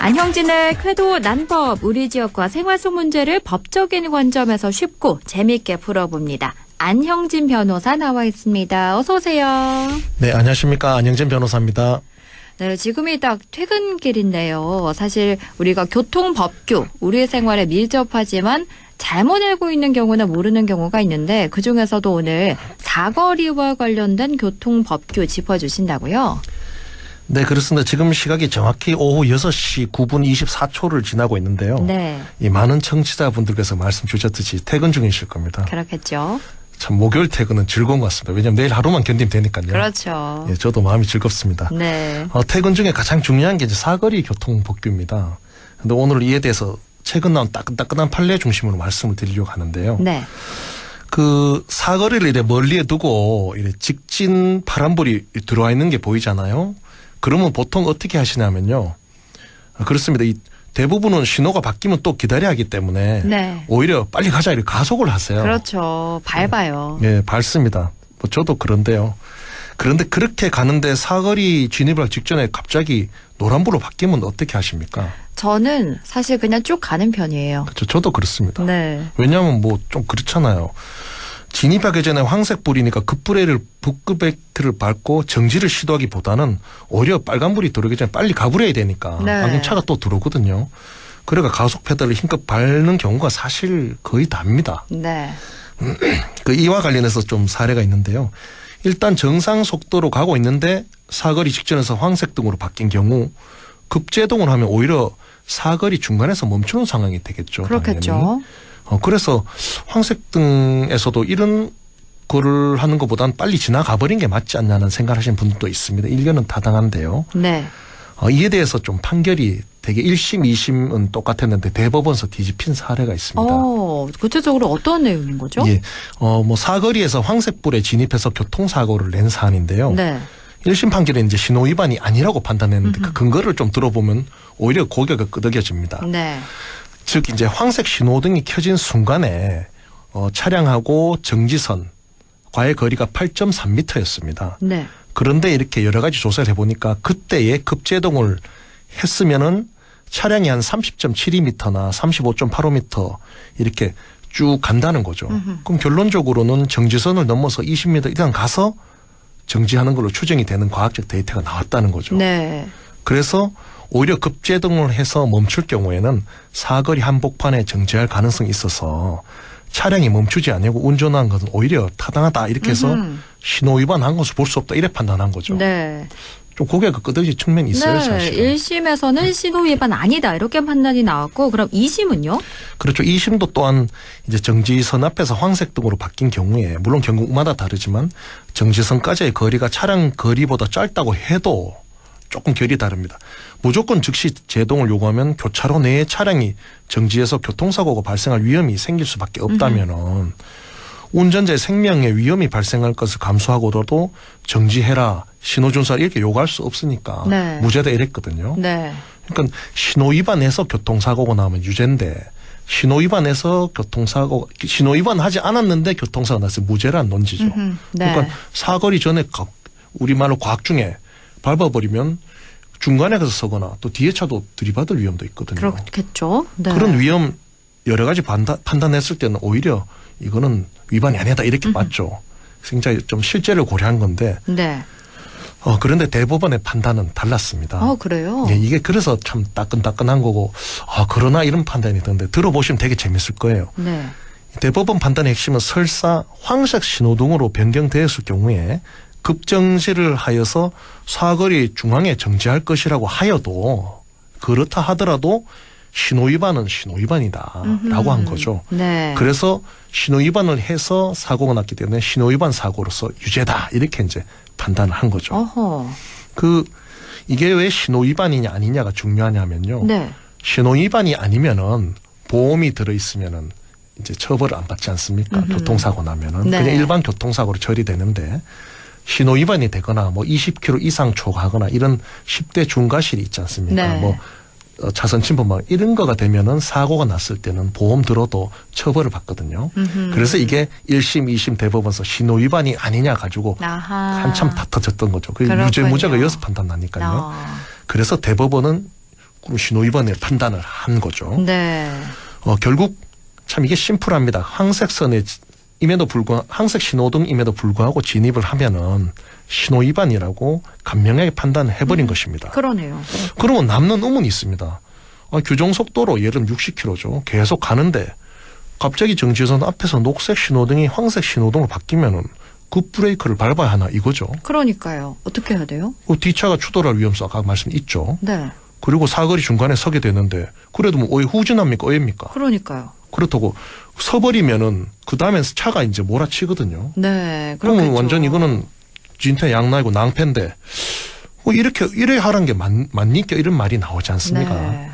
안형진의 쾌도 난법, 우리 지역과 생활 속 문제를 법적인 관점에서 쉽고 재미있게 풀어봅니다. 안형진 변호사 나와 있습니다. 어서 오세요. 네, 안녕하십니까. 안형진 변호사입니다. 네, 지금이 딱 퇴근길인데요. 사실 우리가 교통법규, 우리 생활에 밀접하지만 잘못 알고 있는 경우나 모르는 경우가 있는데 그중에서도 오늘 사거리와 관련된 교통법규 짚어주신다고요? 네, 그렇습니다. 지금 시각이 정확히 오후 6시 9분 24초를 지나고 있는데요. 네. 이 많은 청취자분들께서 말씀 주셨듯이 퇴근 중이실 겁니다. 그렇겠죠. 참 목요일 퇴근은 즐거운 것 같습니다. 왜냐하면 내일 하루만 견디면 되니까요. 그렇죠. 예, 저도 마음이 즐겁습니다. 네. 퇴근 중에 가장 중요한 게 이제 사거리 교통법규입니다. 근데 오늘 이에 대해서 최근 나온 따끈따끈한 판례 중심으로 말씀을 드리려고 하는데요. 네. 그 사거리를 이래 멀리에 두고 이래 직진 파란불이 들어와 있는 게 보이잖아요. 그러면 보통 어떻게 하시냐면요. 그렇습니다. 대부분은 신호가 바뀌면 또 기다려야 하기 때문에 네. 오히려 빨리 가자 이렇게 가속을 하세요. 그렇죠. 밟아요. 네, 밟습니다. 뭐 저도 그런데요. 그런데 그렇게 가는데 사거리 진입을 직전에 갑자기 노란불로 바뀌면 어떻게 하십니까? 저는 사실 그냥 쭉 가는 편이에요. 그렇죠. 저도 그렇습니다. 네. 왜냐하면 뭐 좀 그렇잖아요. 진입하기 전에 황색불이니까 급브레이크를 북급브레이크를 밟고 정지를 시도하기보다는 오히려 빨간불이 들어오기 전에 빨리 가버려야 되니까 네. 방금 차가 또 들어오거든요. 그러니까 가속 페달을 힘껏 밟는 경우가 사실 거의 답니다. 네. 이와 관련해서 좀 사례가 있는데요. 일단 정상 속도로 가고 있는데 사거리 직전에서 황색등으로 바뀐 경우 급제동을 하면 오히려 사거리 중간에서 멈추는 상황이 되겠죠. 그렇겠죠. 당연히. 그래서 황색등에서도 이런 거를 하는 것보다는 빨리 지나가 버린 게 맞지 않냐는 생각을 하시는 분들도 있습니다. 일견은 타당한데요. 네. 이에 대해서 좀 판결이 되게 1심, 2심은 똑같았는데 대법원에서 뒤집힌 사례가 있습니다. 구체적으로 어떤 내용인 거죠? 예. 뭐 사거리에서 황색불에 진입해서 교통사고를 낸 사안인데요. 네. 1심 판결에 이제 신호 위반이 아니라고 판단했는데 그 근거를 좀 들어보면 오히려 고개가 끄덕여집니다. 네. 즉 이제 황색 신호등이 켜진 순간에 차량하고 정지선과의 거리가 8.3m였습니다. 네. 그런데 이렇게 여러 가지 조사를 해보니까 그때에 급제동을 했으면은 차량이 한 30.72m나 35.85m 이렇게 쭉 간다는 거죠. 그럼 결론적으로는 정지선을 넘어서 20m 이상 가서 정지하는 걸로 추정이 되는 과학적 데이터가 나왔다는 거죠. 네. 그래서 오히려 급제동을 해서 멈출 경우에는 사거리 한복판에 정지할 가능성이 있어서 차량이 멈추지 않고 운전한 것은 오히려 타당하다 이렇게 해서 신호 위반한 것을 볼 수 없다 이래 판단한 거죠. 네. 좀 고개가 끄덕일 측면이 있어요. 네. 사실. 1심에서는 신호 위반 아니다 이렇게 판단이 나왔고 그럼 2심은요? 그렇죠. 2심도 또한 이제 정지선 앞에서 황색등으로 바뀐 경우에 물론 경우마다 다르지만 정지선까지의 거리가 차량 거리보다 짧다고 해도 조금 결이 다릅니다. 무조건 즉시 제동을 요구하면 교차로 내에 차량이 정지해서 교통사고가 발생할 위험이 생길 수밖에 없다면은 운전자의 생명에 위험이 발생할 것을 감수하고도 정지해라, 신호준수하라 이렇게 요구할 수 없으니까 네. 무죄다 이랬거든요. 네. 그러니까 신호 위반해서 교통사고가 나오면 유죄인데 신호 위반해서 신호 위반하지 않았는데 교통사고 났을 무죄란 논지죠. 네. 그러니까 사거리 전에 우리말로 과학 중에 밟아버리면 중간에 가서 서거나 또 뒤에 차도 들이받을 위험도 있거든요. 그렇겠죠. 네. 그런 위험 여러 가지 판단했을 때는 오히려 이거는 위반이 아니다 이렇게 봤죠. 굉장히 좀 실제를 고려한 건데 네. 그런데 대법원의 판단은 달랐습니다. 그래요? 예, 이게 그래서 참 따끈따끈한 거고 그러나 이런 판단이 있던데 들어보시면 되게 재밌을 거예요. 네. 대법원 판단의 핵심은 설사 황색 신호등으로 변경되었을 경우에 급정지를 하여서 사거리 중앙에 정지할 것이라고 하여도 그렇다 하더라도 신호위반은 신호위반이다라고 한 거죠. 네. 그래서 신호위반을 해서 사고가 났기 때문에 신호위반 사고로서 유죄다 이렇게 이제 판단을 한 거죠. 어허. 이게 왜 신호위반이냐 아니냐가 중요하냐면요. 네. 신호위반이 아니면은 보험이 들어있으면은 이제 처벌을 안 받지 않습니까? 교통사고 나면은 네. 그냥 일반 교통사고로 처리되는데 신호 위반이 되거나 뭐 20km 이상 초과하거나 이런 10대 중과실이 있지 않습니까? 네. 뭐 차선 침범 이런 거가 되면은 사고가 났을 때는 보험 들어도 처벌을 받거든요. 그래서 이게 1심, 2심 대법원에서 신호 위반이 아니냐 가지고 아하. 한참 다퉈졌던 거죠. 그 그렇군요. 유죄 무죄가 여기서 판단 나니까요. 그래서 대법원은 신호 위반의 판단을 한 거죠. 네. 결국 참 이게 심플합니다. 항색 신호등임에도 불구하고 진입을 하면은 신호 위반이라고 간명하게 판단을 해버린 것입니다. 그러네요. 그러면 남는 의문이 있습니다. 규정 속도로 예를 들면 60km죠. 계속 가는데 갑자기 정지선 앞에서 녹색 신호등이 황색 신호등으로 바뀌면은 급 브레이크를 밟아야 하나 이거죠. 그러니까요. 어떻게 해야 돼요? 뒤차가 추돌할 위험성 아까 말씀 있죠. 네. 그리고 사거리 중간에 서게 되는데 그래도 뭐 후진합니까? 어입니까? 그러니까요. 그렇다고 서버리면은 그 다음에 차가 이제 몰아치거든요. 네. 그러면 그렇겠죠. 완전 이거는 진퇴 양날이고 낭패인데 이래 하란 게 맞니까 이런 말이 나오지 않습니까? 네.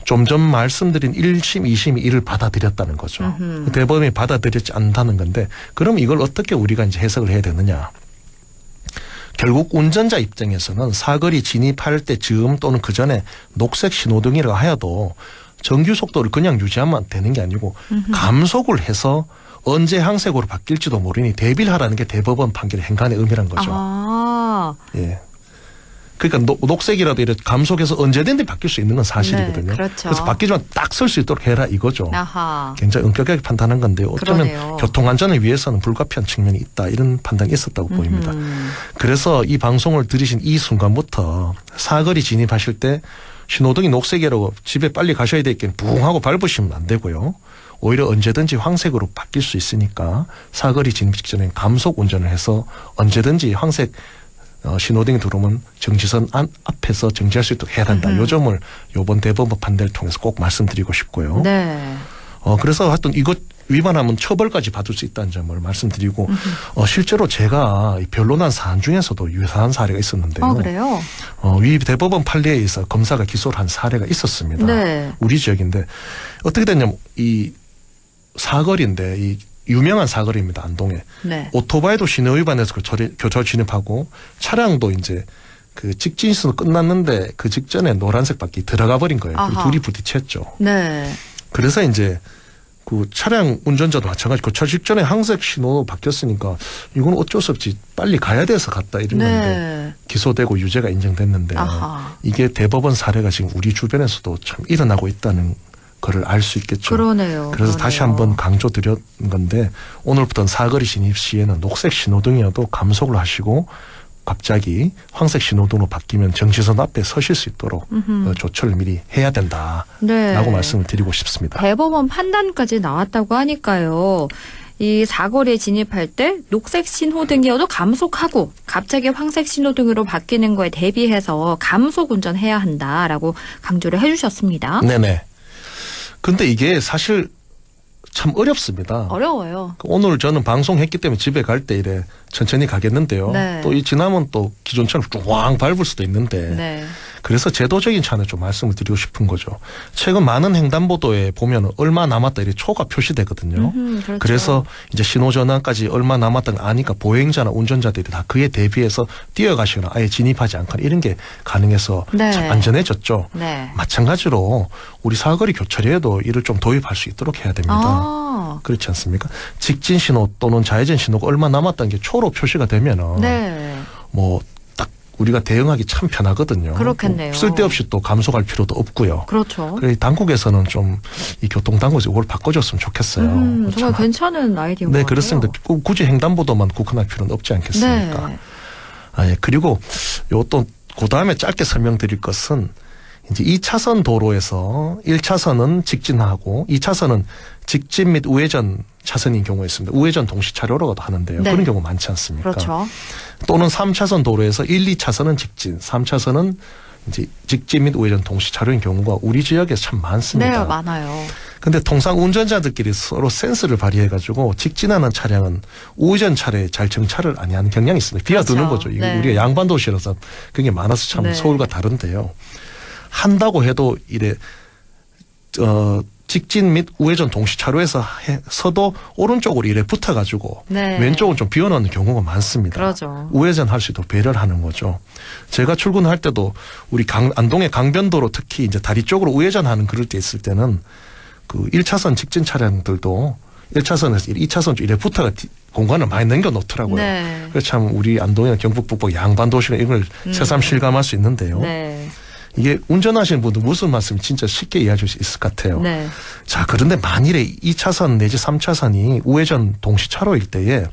좀 전 말씀드린 1심, 2심이 이를 받아들였다는 거죠. 대법원이 받아들였지 않다는 건데 그럼 이걸 어떻게 우리가 이제 해석을 해야 되느냐. 결국 운전자 입장에서는 사거리 진입할 때 즈음 또는 그 전에 녹색 신호등이라 하여도 정규 속도를 그냥 유지하면 되는 게 아니고 감속을 해서 언제 항색으로 바뀔지도 모르니 대비를 하라는 게 대법원 판결의 행간의 의미란 거죠. 예. 그러니까 녹색이라도 이렇게 감속해서 언제든지 바뀔 수 있는 건 사실이거든요. 네, 그렇죠. 그래서 바뀌지만 딱 설 수 있도록 해라 이거죠. 아하. 굉장히 엄격하게 판단한 건데요. 어쩌면 그러네요. 교통안전을 위해서는 불가피한 측면이 있다. 이런 판단이 있었다고 보입니다. 그래서 이 방송을 들으신 이 순간부터 사거리 진입하실 때 신호등이 녹색이라고 집에 빨리 가셔야 되겠긴 붕 하고 밟으시면 안 되고요. 오히려 언제든지 황색으로 바뀔 수 있으니까 사거리 진입 직전에 감속 운전을 해서 언제든지 황색 신호등이 들어오면 정지선 앞에서 정지할 수 있도록 해야 된다. 이 점을 이번 대법원 판례를 통해서 꼭 말씀드리고 싶고요. 네. 그래서 하여튼 이것 위반하면 처벌까지 받을 수 있다는 점을 말씀드리고 실제로 제가 변론한 사안 중에서도 유사한 사례가 있었는데요. 그래요? 위 대법원 판례에 의해서 검사가 기소를 한 사례가 있었습니다. 네. 우리 지역인데 어떻게 됐냐면 이 사거리인데 이 유명한 사거리입니다. 안동에. 네. 오토바이도 신호 위반해서 교차로 진입하고 차량도 이제 그 직진수는 끝났는데 그 직전에 노란색 바퀴 들어가 버린 거예요. 그리고 둘이 부딪혔죠. 네. 그래서 이제 그 차량 운전자도 마찬가지 교차 직전에 항색 신호로 바뀌었으니까 이건 어쩔 수 없지 빨리 가야 돼서 갔다 이런 건데 기소되고 유죄가 인정됐는데 이게 대법원 사례가 지금 우리 주변에서도 참 일어나고 있다는 거를 알 수 있겠죠. 그러네요. 그래서 다시 한번 강조드린 건데 오늘부터는 사거리 진입 시에는 녹색 신호등이어도 감속을 하시고 갑자기 황색 신호등으로 바뀌면 정지선 앞에 서실 수 있도록 조처를 미리 해야 된다라고 말씀을 드리고 싶습니다. 대법원 판단까지 나왔다고 하니까요. 이 사거리에 진입할 때 녹색 신호등이어도 감속하고 갑자기 황색 신호등으로 바뀌는 거에 대비해서 감속 운전해야 한다라고 강조를 해주셨습니다. 네네. 근데 이게 사실 참 어렵습니다. 어려워요. 오늘 저는 방송했기 때문에 집에 갈 때 이래 천천히 가겠는데요. 네. 또 이 지나면 또 기존차를 쫙 밟을 수도 있는데 네. 그래서 제도적인 차는 좀 말씀을 드리고 싶은 거죠. 최근 많은 횡단보도에 보면 얼마 남았다 이렇게 초가 표시되거든요. 그렇죠. 그래서 이제 신호전환까지 얼마 남았다는 아니까 보행자나 운전자들이 다 그에 대비해서 뛰어가시거나 아예 진입하지 않거나 이런 게 가능해서 네. 참 안전해졌죠. 네. 마찬가지로 우리 사거리 교차로에도 이를 좀 도입할 수 있도록 해야 됩니다. 그렇지 않습니까? 직진 신호 또는 좌회전 신호가 얼마 남았다는 게 초로 표시가 되면은 네. 뭐 딱 우리가 대응하기 참 편하거든요. 그렇겠네요. 쓸데없이 또 감속할 필요도 없고요. 그렇죠. 그래서 당국에서는 좀 이 교통당국에서 이걸 바꿔줬으면 좋겠어요. 정말 괜찮은 아이디어인 것 네, 같아요. 그렇습니다. 굳이 횡단보도만 국한할 필요는 없지 않겠습니까? 네. 예. 그리고 요또 그 다음에 짧게 설명드릴 것은 이제 2차선 도로에서 1차선은 직진하고 2차선은 직진 및 우회전 차선인 경우가 있습니다. 우회전 동시 차로라고도 하는데요. 네. 그런 경우 많지 않습니까? 그렇죠. 또는 3차선 도로에서 1, 2차선은 직진, 3차선은 이제 직진 및 우회전 동시 차로인 경우가 우리 지역에 참 많습니다. 네, 많아요. 근데 통상 운전자들끼리 서로 센스를 발휘해가지고 직진하는 차량은 우회전 차례에 잘 정차를 안 하는 경향이 있습니다. 비워두는 그렇죠. 거죠. 이게 네. 우리가 양반 도시라서 그게 많아서 참 네. 서울과 다른데요. 한다고 해도 이래 직진 및 우회전 동시 차로에서 서도 오른쪽으로 이래 붙어가지고 네. 왼쪽은 좀 비워놓는 경우가 많습니다. 그러죠. 우회전 할 수 있도록 배려를 하는 거죠. 제가 출근할 때도 우리 안동의 강변도로 특히 이제 다리 쪽으로 우회전하는 그럴 때 있을 때는 그 1차선 직진 차량들도 1차선에서 2차선 쪽 이래 붙어가 공간을 많이 남겨놓더라고요. 네. 그래서 참 우리 안동이나 경북 북부 양반 도시가 이걸 새삼 실감할 수 있는데요. 네. 이게 운전하시는 분들 무슨 말씀이 진짜 쉽게 이해하실 수 있을 것 같아요. 네. 자, 그런데 만일에 2차선 내지 3차선이 우회전 동시차로일 때에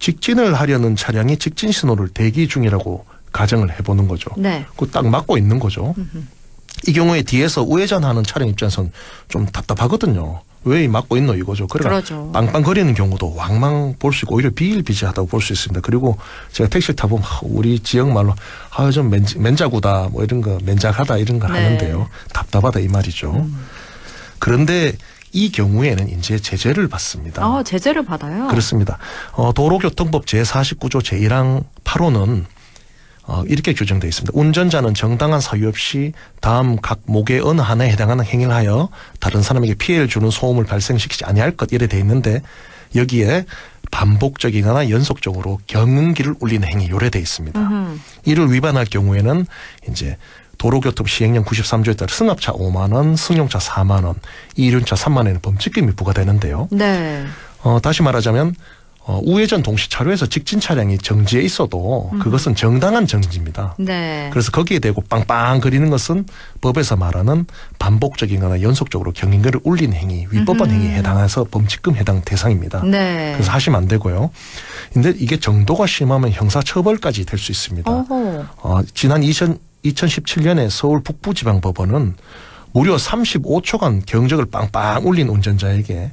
직진을 하려는 차량이 직진 신호를 대기 중이라고 가정을 해보는 거죠. 네. 그 딱 막고 있는 거죠. 이 경우에 뒤에서 우회전하는 차량 입장에서는 좀 답답하거든요. 왜 막고 있노 이거죠. 그러죠. 빵빵거리는 경우도 왕망 볼 수 있고 오히려 비일비재하다고 볼 수 있습니다. 그리고 제가 택시를 타보면 우리 지역 말로 좀 맨자구다 뭐 이런 거 맨작하다 이런 거 네. 하는데요. 답답하다 이 말이죠. 그런데 이 경우에는 이제 제재를 받습니다. 제재를 받아요? 그렇습니다. 도로교통법 제49조 제1항 8호는 이렇게 규정되어 있습니다. 운전자는 정당한 사유 없이 다음 각 목의 어느 하나에 해당하는 행위를 하여 다른 사람에게 피해를 주는 소음을 발생시키지 아니할 것 이래 돼 있는데 여기에 반복적이거나 연속적으로 경운기를 울리는 행위 요래돼 있습니다. 이를 위반할 경우에는 이제 도로교통 시행령 93조에 따라 승합차 5만 원, 승용차 4만 원, 이륜차 3만 원의 범칙금이 부과되는데요. 네. 다시 말하자면 우회전 동시차로에서 직진 차량이 정지해 있어도 그것은 정당한 정지입니다. 네. 그래서 거기에 대고 빵빵 거리는 것은 법에서 말하는 반복적이거나 연속적으로 경인거를 울리는 행위, 위법한 행위에 해당해서 범칙금 해당 대상입니다. 네. 그래서 하시면 안 되고요. 근데 이게 정도가 심하면 형사처벌까지 될 수 있습니다. 지난 2017년에 서울 북부지방법원은 무려 35초간 경적을 빵빵 울린 운전자에게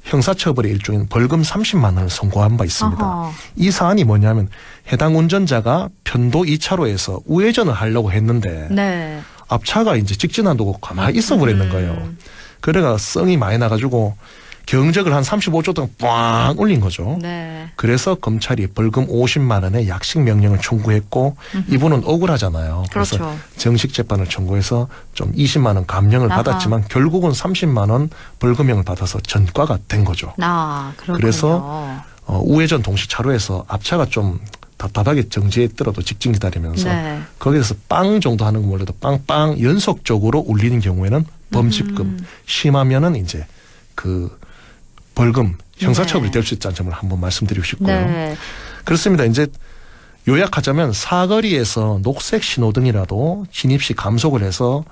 형사처벌의 일종인 벌금 30만 원을 선고한 바 있습니다. 어허. 이 사안이 뭐냐면 해당 운전자가 편도 2차로에서 우회전을 하려고 했는데 네. 앞차가 이제 직진 안 두고 가만히 있어 버리는 거예요. 그래가 성이 많이 나가지고 경적을 한 35초 동안 꽝 울린 거죠. 네. 그래서 검찰이 벌금 50만 원의 약식 명령을 청구했고 이분은 억울하잖아요. 그래서 그렇죠. 정식 재판을 청구해서 좀 20만 원 감형을 아하. 받았지만 결국은 30만 원 벌금형을 받아서 전과가 된 거죠. 그렇군요. 그래서 우회전 동시 차로에서 앞차가 좀 답답하게 정지했더라도 직진 기다리면서 네. 거기에서 빵 정도 하는 거 몰라도 빵빵 연속적으로 울리는 경우에는 범칙금, 심하면은 이제 그 벌금, 형사처벌이 될 수 있다는 점을 한번 말씀드리고 싶고요. 네. 그렇습니다. 이제 요약하자면 사거리에서 녹색 신호등이라도 진입 시 감속을 해서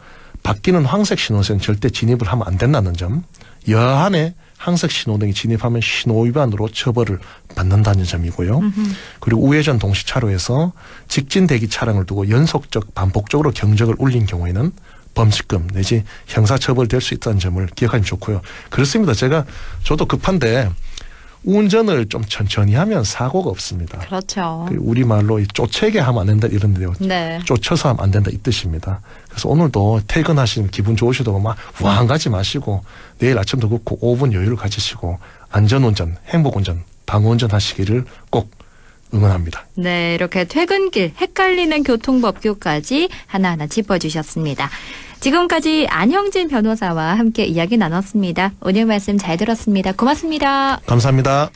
바뀌는 황색 신호선 절대 진입을 하면 안 된다는 점, 여하에 황색 신호등이 진입하면 신호위반으로 처벌을 받는다는 점이고요. 그리고 우회전 동시차로에서 직진 대기 차량을 두고 연속적 반복적으로 경적을 울린 경우에는 범칙금 내지 형사처벌 될 수 있다는 점을 기억하면 좋고요. 그렇습니다. 저도 급한데 운전을 좀 천천히 하면 사고가 없습니다. 그렇죠. 우리말로 쫓아게 하면 안 된다 이런데요. 네. 쫓아서 하면 안 된다 이 뜻입니다. 그래서 오늘도 퇴근하시는 기분 좋으시다고 막 우왕 가지 마시고 내일 아침도 그렇고 5분 여유를 가지시고 안전운전, 행복운전, 방어운전 하시기를 꼭 응원합니다. 네, 이렇게 퇴근길 헷갈리는 교통법규까지 하나하나 짚어주셨습니다. 지금까지 안형진 변호사와 함께 이야기 나눴습니다. 오늘 말씀 잘 들었습니다. 고맙습니다. 감사합니다.